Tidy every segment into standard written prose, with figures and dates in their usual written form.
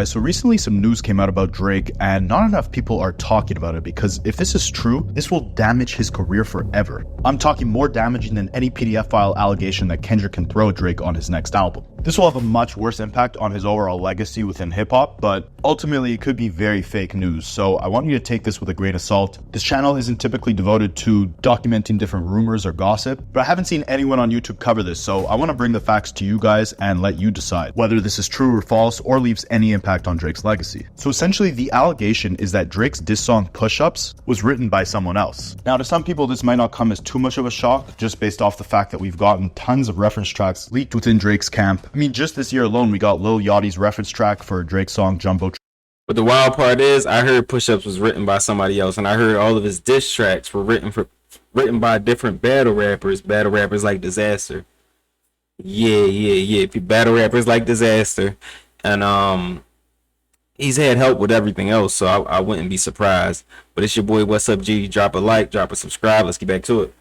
guys, so recently some news came out about Drake and not enough people are talking about it because if this is true, this will damage his career forever. I'm talking more damaging than any PDF file allegation that Kendrick can throw at Drake on his next album. This will have a much worse impact on his overall legacy within hip-hop, but ultimately it could be very fake news, so I want you to take this with a grain of salt. This channel isn't typically devoted to documenting different rumors or gossip, but I haven't seen anyone on YouTube cover this, so I want to bring the facts to you guys and let you decide whether this is true or false or leaves any impact on Drake's legacy. So essentially the allegation is that Drake's diss song Push-Ups was written by someone else. Now to some people this might not come as too much of a shock just based off the fact that we've gotten tons of reference tracks leaked within Drake's camp. I mean, just this year alone we got Lil Yachty's reference track for Drake's song Jumbo. But the wild part is I heard Push-Ups was written by somebody else, and I heard all of his diss tracks were written by different battle rappers like Disaster. Yeah. Battle rappers like Disaster. And he's had help with everything else, so I wouldn't be surprised. But it's your boy, What's Up G? Drop a like, drop a subscribe. Let's get back to it.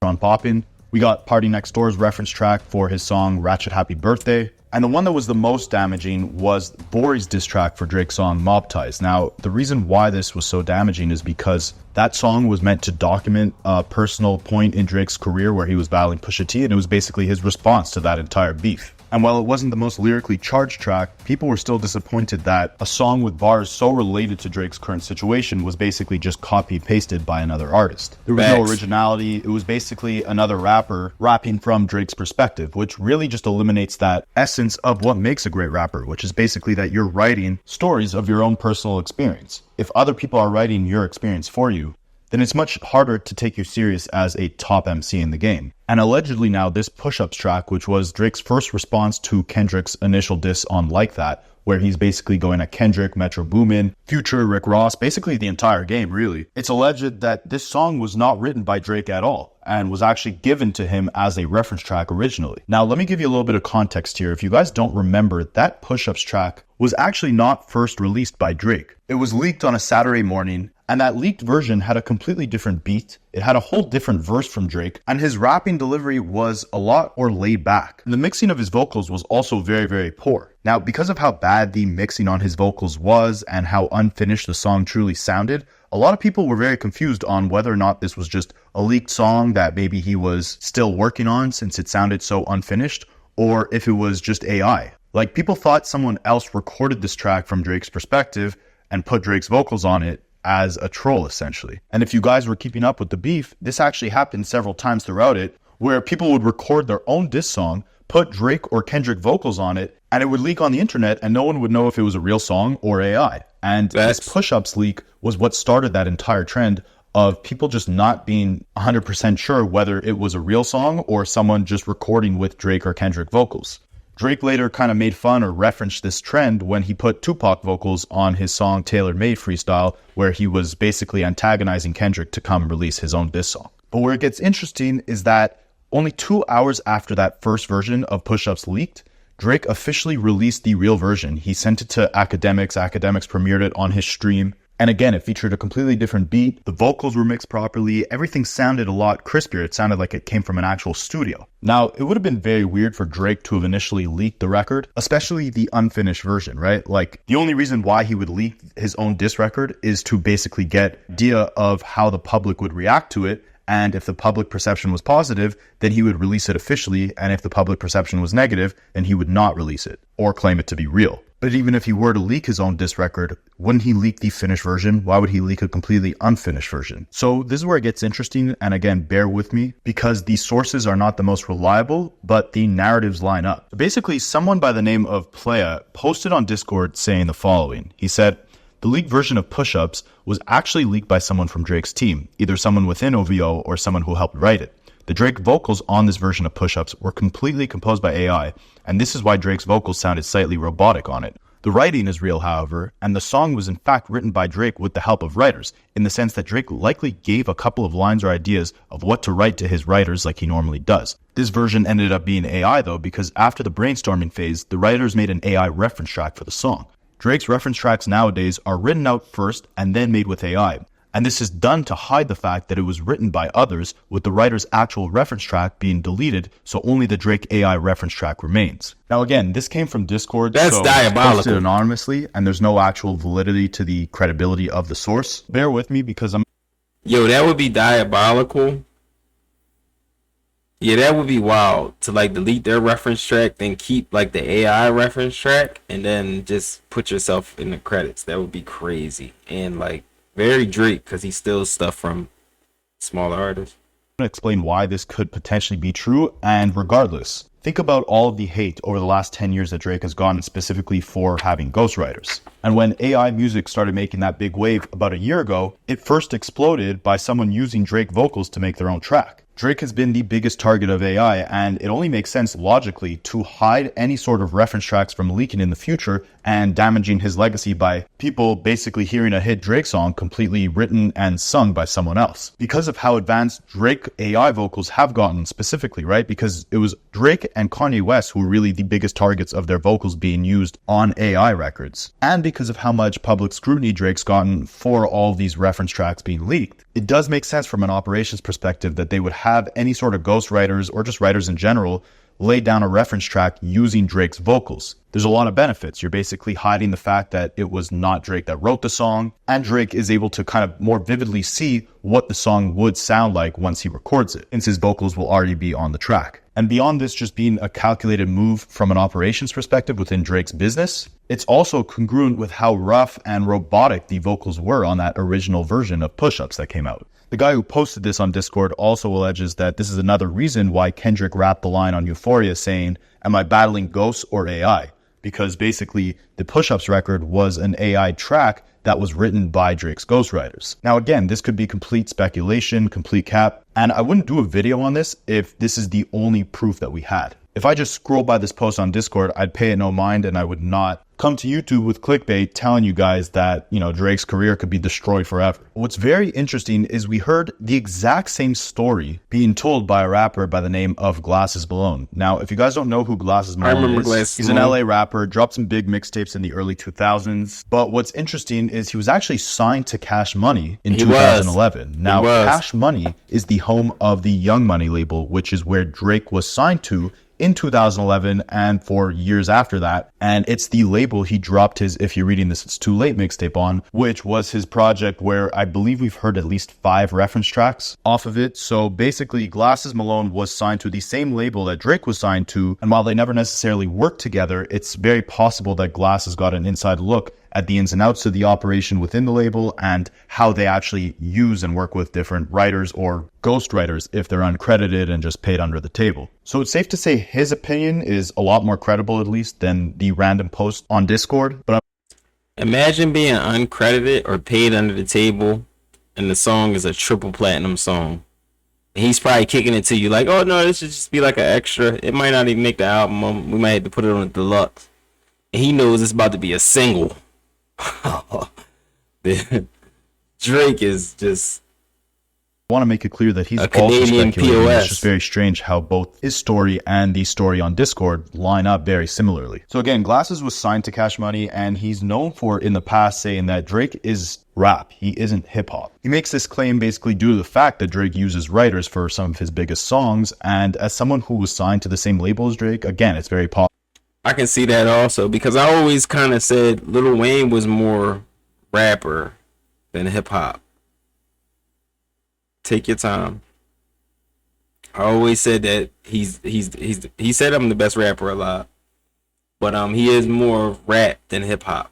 On Poppin', we got Party Next Door's reference track for his song Ratchet Happy Birthday. And the one that was the most damaging was Bori's diss track for Drake's song Mob Ties. Now, the reason why this was so damaging is because that song was meant to document a personal point in Drake's career where he was battling Pusha T, and it was basically his response to that entire beef. And while it wasn't the most lyrically charged track, people were still disappointed that a song with bars so related to Drake's current situation was basically just copy-pasted by another artist. There was no originality. It was basically another rapper rapping from Drake's perspective, which really just eliminates that essence of what makes a great rapper, which is basically that you're writing stories of your own personal experience. If other people are writing your experience for you, then it's much harder to take you serious as a top MC in the game. And allegedly now this Push-Ups track, which was Drake's first response to Kendrick's initial diss on Like That, where he's basically going at Kendrick, Metro Boomin, Future, Rick Ross, basically the entire game really. It's alleged that this song was not written by Drake at all and was actually given to him as a reference track originally. Now let me give you a little bit of context here. If you guys don't remember, that Push-Ups track was actually not first released by Drake. It was leaked on a Saturday morning, and that leaked version had a completely different beat. It had a whole different verse from Drake, and his rapping delivery was a lot more laid back. And the mixing of his vocals was also very, very poor. Now, because of how bad the mixing on his vocals was and how unfinished the song truly sounded, a lot of people were very confused on whether or not this was just a leaked song that maybe he was still working on since it sounded so unfinished, or if it was just AI. Like, people thought someone else recorded this track from Drake's perspective and put Drake's vocals on it as a troll, essentially. And if you guys were keeping up with the beef, this actually happened several times throughout it, where people would record their own diss song, put Drake or Kendrick vocals on it, and it would leak on the internet, and no one would know if it was a real song or AI. And this Push-Ups leak was what started that entire trend of people just not being 100% sure whether it was a real song or someone just recording with Drake or Kendrick vocals. Drake later kind of made fun or referenced this trend when he put Tupac vocals on his song Tailor Made Freestyle, where he was basically antagonizing Kendrick to come release his own diss song. But where it gets interesting is that only 2 hours after that first version of Push-Ups leaked, Drake officially released the real version. He sent it to academics premiered it on his stream. And again, it featured a completely different beat. The vocals were mixed properly. Everything sounded a lot crispier. It sounded like it came from an actual studio. Now, it would have been very weird for Drake to have initially leaked the record, especially the unfinished version, right? Like, the only reason why he would leak his own diss record is to basically get an idea of how the public would react to it. And if the public perception was positive, then he would release it officially. And if the public perception was negative, then he would not release it or claim it to be real. But even if he were to leak his own diss record, wouldn't he leak the finished version? Why would he leak a completely unfinished version? So this is where it gets interesting, and again, bear with me, because the sources are not the most reliable, but the narratives line up. Basically, someone by the name of Playa posted on Discord saying the following. He said, the leaked version of Push-Ups was actually leaked by someone from Drake's team, either someone within OVO or someone who helped write it. The Drake vocals on this version of Push-Ups were completely composed by AI, and this is why Drake's vocals sounded slightly robotic on it. The writing is real, however, and the song was in fact written by Drake with the help of writers, in the sense that Drake likely gave a couple of lines or ideas of what to write to his writers like he normally does. This version ended up being AI though, because after the brainstorming phase, the writers made an AI reference track for the song. Drake's reference tracks nowadays are written out first and then made with AI. And this is done to hide the fact that it was written by others, with the writer's actual reference track being deleted, so only the Drake AI reference track remains. Now again, this came from Discord, That's so diabolical. it's posted anonymously, and there's no actual validity to the credibility of the source. Bear with me because Yo, that would be diabolical. Yeah, that would be wild to like delete their reference track, then keep like the AI reference track, and then just put yourself in the credits. That would be crazy. And like very Drake, because he steals stuff from smaller artists. going to explain why this could potentially be true, and regardless, think about all of the hate over the last 10 years that Drake has gotten specifically for having ghostwriters. And when AI music started making that big wave about a year ago, it first exploded by someone using Drake vocals to make their own track. Drake has been the biggest target of AI, and it only makes sense logically to hide any sort of reference tracks from leaking in the future and damaging his legacy by people basically hearing a hit Drake song completely written and sung by someone else. Because of how advanced Drake AI vocals have gotten specifically, right? Because it was Drake and Kanye West who were really the biggest targets of their vocals being used on AI records. And because of how much public scrutiny Drake's gotten for all of these reference tracks being leaked, it does make sense from an operations perspective that they would have any sort of ghostwriters or just writers in general lay down a reference track using Drake's vocals. There's a lot of benefits. You're basically hiding the fact that it was not Drake that wrote the song, and Drake is able to kind of more vividly see what the song would sound like once he records it, since his vocals will already be on the track. And beyond this just being a calculated move from an operations perspective within Drake's business, it's also congruent with how rough and robotic the vocals were on that original version of Push-Ups that came out. The guy who posted this on Discord also alleges that this is another reason why Kendrick rapped the line on Euphoria saying, "Am I battling ghosts or AI?" Because basically the Push-Ups record was an AI track that was written by Drake's ghostwriters. Now again, this could be complete speculation, complete cap, and I wouldn't do a video on this if this is the only proof that we had. If I just scroll by this post on Discord, I'd pay it no mind and I would not come to YouTube with clickbait telling you guys that, Drake's career could be destroyed forever. What's very interesting is we heard the exact same story being told by a rapper by the name of Glasses Malone. Now, if you guys don't know who Glasses Malone is, he's an LA rapper, dropped some big mixtapes in the early 2000s. But what's interesting is he was actually signed to Cash Money in 2011. Now, Cash Money is the home of the Young Money label, which is where Drake was signed to in 2011 and for years after that. And it's the label he dropped his If You're Reading This It's Too Late mixtape on, which was his project where I believe we've heard at least 5 reference tracks off of it. So basically Glasses Malone was signed to the same label that Drake was signed to, and while they never necessarily worked together, it's very possible that Glasses got an inside look at the ins and outs of the operation within the label and how they actually use and work with different writers or ghostwriters if they're uncredited and just paid under the table. So it's safe to say his opinion is a lot more credible, at least, than the random post on Discord. But imagine being uncredited or paid under the table and the song is a triple platinum song. He's probably kicking it to you like, oh no, this should just be like an extra. It might not even make the album. We might have to put it on the deluxe. And he knows it's about to be a single. Drake is just, I want to make it clear that he's a Canadian POS. It's just very strange how both his story and the story on Discord line up very similarly. So again, Glasses was signed to Cash Money, and he's known for in the past saying that Drake is rap, he isn't hip hop. He makes this claim basically due to the fact that Drake uses writers for some of his biggest songs, and as someone who was signed to the same label as Drake, again, it's very possible. I can see that also, because I always kind of said Lil Wayne was more rapper than hip hop. Take your time. I always said that he said I'm the best rapper alive, but he is more rap than hip hop.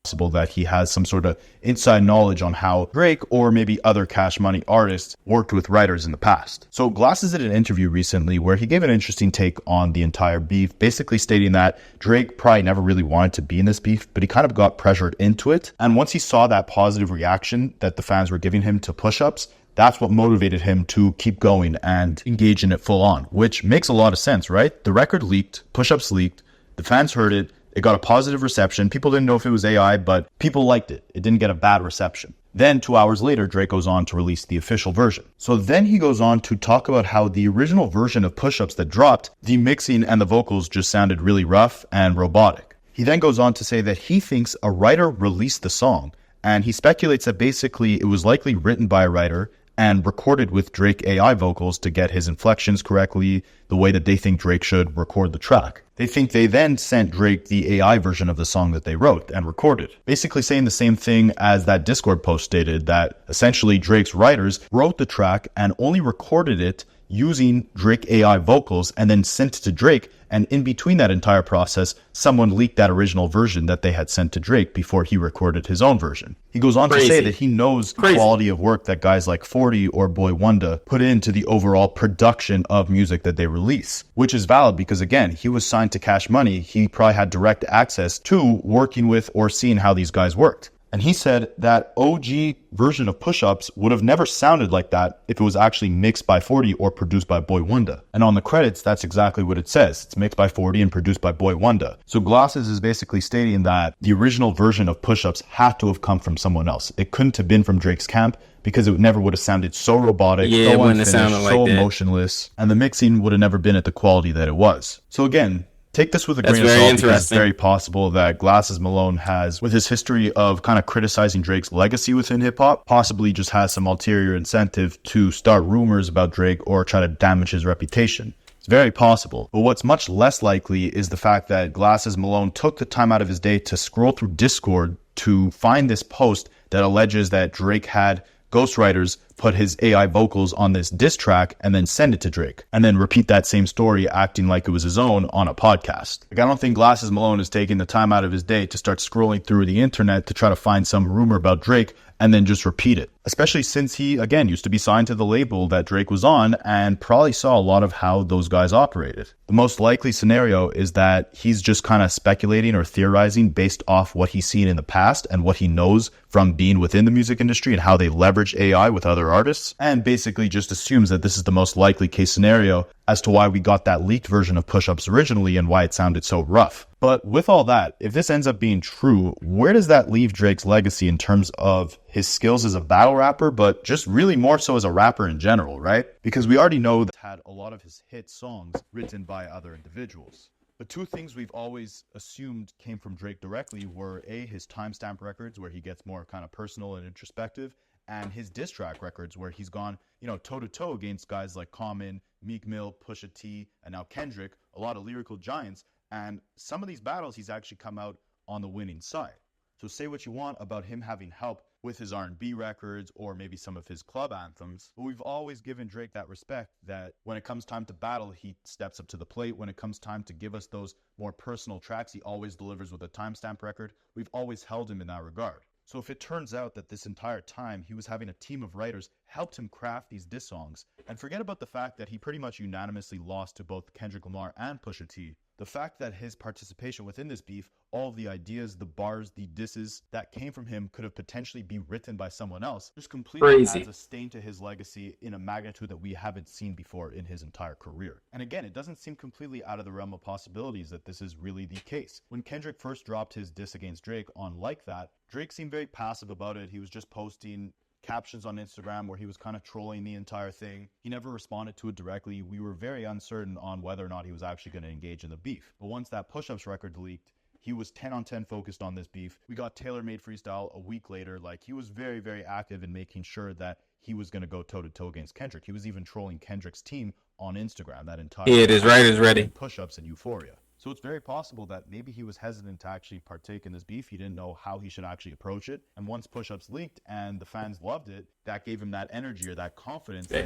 Possible that he has some sort of inside knowledge on how Drake or maybe other Cash Money artists worked with writers in the past. So Glasses did an interview recently where he gave an interesting take on the entire beef, basically stating that Drake probably never really wanted to be in this beef, but he kind of got pressured into it. And once he saw that positive reaction that the fans were giving him to Push-Ups, that's what motivated him to keep going and engage in it full on, which makes a lot of sense, right? The record leaked, Push-Ups leaked, the fans heard it, it got a positive reception. People didn't know if it was AI, but people liked it. It didn't get a bad reception. Then 2 hours later, Drake goes on to release the official version. So then he goes on to talk about how the original version of Push-Ups that dropped, the mixing and the vocals just sounded really rough and robotic. He then goes on to say that he thinks a writer released the song And he speculates that basically it was likely written by a writer and recorded with Drake AI vocals to get his inflections correctly, the way that they think Drake should record the track. They think they then sent Drake the AI version of the song that they wrote and recorded, basically saying the same thing as that Discord post stated, that essentially Drake's writers wrote the track and only recorded it using Drake AI vocals and then sent it to Drake. And in between that entire process, someone leaked that original version that they had sent to Drake before he recorded his own version. He goes on to say that he knows the quality of work that guys like 40 or Boy Wonder put into the overall production of music that they release, which is valid because, again, he was signed to Cash Money. He probably had direct access to working with or seeing how these guys worked. And he said that OG version of Push-Ups would have never sounded like that if it was actually mixed by 40 or produced by Boy Wonder. And on the credits, that's exactly what it says. It's mixed by 40 and produced by Boy Wonder. So Glasses is basically stating that the original version of Push-Ups had to have come from someone else. It couldn't have been from Drake's camp because it never would have sounded so robotic, so unfinished, so emotionless, and the mixing would have never been at the quality that it was. So again, take this with a grain of salt because it's very possible that Glasses Malone has, with his history of kind of criticizing Drake's legacy within hip-hop, possibly just has some ulterior incentive to start rumors about Drake or try to damage his reputation. It's very possible. But what's much less likely is the fact that Glasses Malone took the time out of his day to scroll through Discord to find this post that alleges that Drake had ghostwriters put his AI vocals on this diss track and then send it to Drake, and then repeat that same story acting like it was his own on a podcast. Like, I don't think Glasses Malone is taking the time out of his day to start scrolling through the internet to try to find some rumor about Drake and then just repeat it. Especially since he, again, used to be signed to the label that Drake was on and probably saw a lot of how those guys operated. The most likely scenario is that he's just kind of speculating or theorizing based off what he's seen in the past and what he knows from being within the music industry and how they leverage AI with other artists, and basically just assumes that this is the most likely case scenario as to why we got that leaked version of Push-Ups originally and why it sounded so rough. But with all that, if this ends up being true, where does that leave Drake's legacy in terms of his skills as a battle rapper, but just really more so as a rapper in general, right? Because we already know that he had a lot of his hit songs written by other individuals. But two things we've always assumed came from Drake directly were A, his timestamp records, where he gets more kind of personal and introspective, and his diss track records, where he's gone, toe-to-toe against guys like Common, Meek Mill, Pusha T, and now Kendrick, a lot of lyrical giants. And some of these battles, he's actually come out on the winning side. So say what you want about him having help with his R&B records or maybe some of his club anthems, but we've always given Drake that respect that when it comes time to battle, he steps up to the plate. When it comes time to give us those more personal tracks, he always delivers with a timestamp record. We've always held him in that regard. So if it turns out that this entire time he was having a team of writers helped him craft these diss songs, and forget about the fact that he pretty much unanimously lost to both Kendrick Lamar and Pusha T, the fact that his participation within this beef, all of the ideas, the bars, the disses that came from him could have potentially be written by someone else, just completely adds a stain to his legacy in a magnitude that we haven't seen before in his entire career. And again, it doesn't seem completely out of the realm of possibilities that this is really the case. When Kendrick first dropped his diss against Drake on Like That, Drake seemed very passive about it. He was just posting captions on Instagram where he was kind of trolling the entire thing. He never responded to it directly. We were very uncertain on whether or not he was actually going to engage in the beef. But once that Push-Ups record leaked, he was 10 on 10 focused on this beef. We got Taylor Made Freestyle a week later. Like, he was very, very active in making sure that he was going to go toe-to-toe against Kendrick. He was even trolling Kendrick's team on Instagram that entire time. His writers ready. Push-Ups and Euphoria. So it's very possible that maybe he was hesitant to actually partake in this beef. He didn't know how he should actually approach it. And once Push-Ups leaked and the fans loved it, that gave him that energy or that confidence. The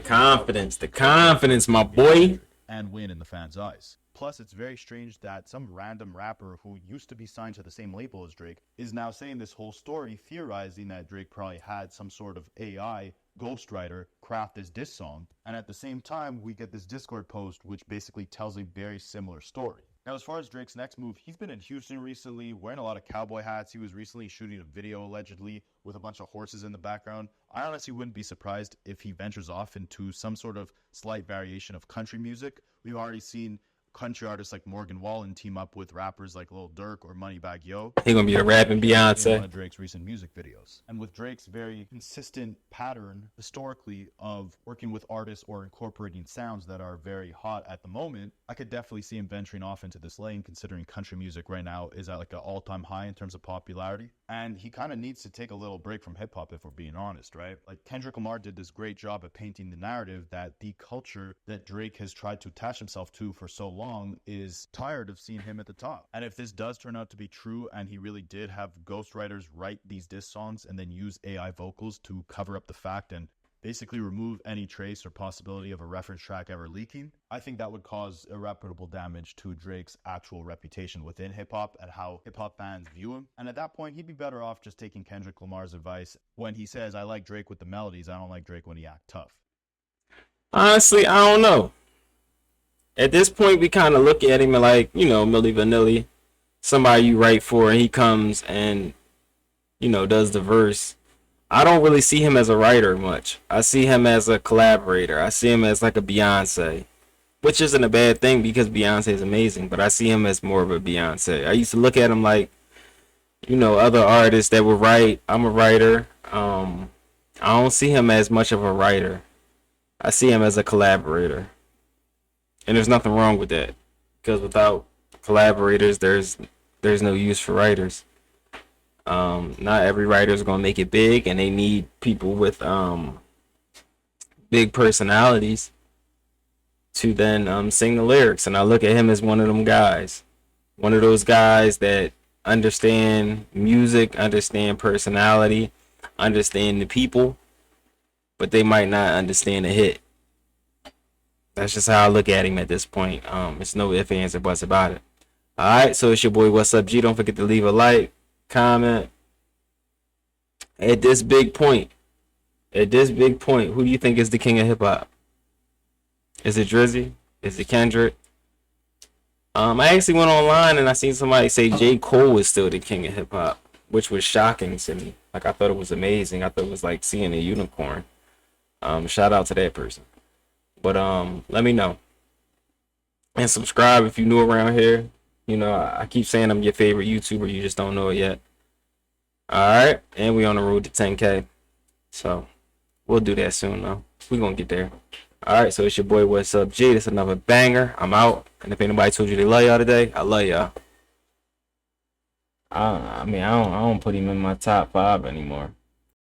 confidence, my boy. And win in the fans' eyes. Plus, it's very strange that some random rapper who used to be signed to the same label as Drake is now saying this whole story, theorizing that Drake probably had some sort of AI ghostwriter craft this diss song. And at the same time, we get this Discord post which basically tells a very similar story. Now, as far as Drake's next move, he's been in Houston recently, wearing a lot of cowboy hats. He was recently shooting a video, allegedly, with a bunch of horses in the background. I honestly wouldn't be surprised if he ventures off into some sort of slight variation of country music. We've already seen country artists like Morgan Wallen team up with rappers like Lil Durk or Moneybagg Yo. He gonna be the rapping Beyonce in one of Drake's recent music videos. And with Drake's very consistent pattern historically of working with artists or incorporating sounds that are very hot at the moment, I could definitely see him venturing off into this lane, considering country music right now is at like an all-time high in terms of popularity. And he kind of needs to take a little break from hip hop, if we're being honest, right? Like Kendrick Lamar did this great job at painting the narrative that the culture that Drake has tried to attach himself to for so long is tired of seeing him at the top. And if this does turn out to be true and he really did have ghostwriters write these diss songs and then use AI vocals to cover up the fact and basically remove any trace or possibility of a reference track ever leaking, I think that would cause irreparable damage to Drake's actual reputation within hip-hop and how hip-hop fans view him. And at that point, he'd be better off just taking Kendrick Lamar's advice when he says, I like Drake with the melodies, I don't like Drake when he act tough. Honestly, I don't know. At this point, we kind of look at him like, you know, Milli Vanilli, somebody you write for, and he comes and, you know, does the verse. I don't really see him as a writer much. I see him as a collaborator. I see him as like a Beyonce, which isn't a bad thing because Beyonce is amazing, but I see him as more of a Beyonce. I used to look at him like, you know, other artists that would write. I'm a writer. I don't see him as much of a writer. I see him as a collaborator. And there's nothing wrong with that, because without collaborators, there's no use for writers. Not every writer is gonna make it big, and they need people with big personalities to then sing the lyrics. And I look at him as one of them guys, one of those guys that understand music, understand personality, understand the people, but they might not understand the hit. That's just how I look at him at this point. It's no ifs, ands, or buts about it. Alright, so it's your boy What's Up G. Don't forget to leave a like, comment. At this big point, who do you think is the king of hip hop? Is it Drizzy? Is it Kendrick? I actually went online and I seen somebody say J. Cole is still the king of hip hop, which was shocking to me. Like, I thought it was amazing. I thought it was like seeing a unicorn. Shout out to that person. But let me know. And subscribe if you're new around here. You know, I keep saying I'm your favorite YouTuber. You just don't know it yet. Alright. And we on the road to 10K. So, we'll do that soon, though. We're going to get there. Alright, so it's your boy What's Up G. This is another banger. I'm out. And if anybody told you they love y'all today, I love y'all. I don't put him in my top 5 anymore.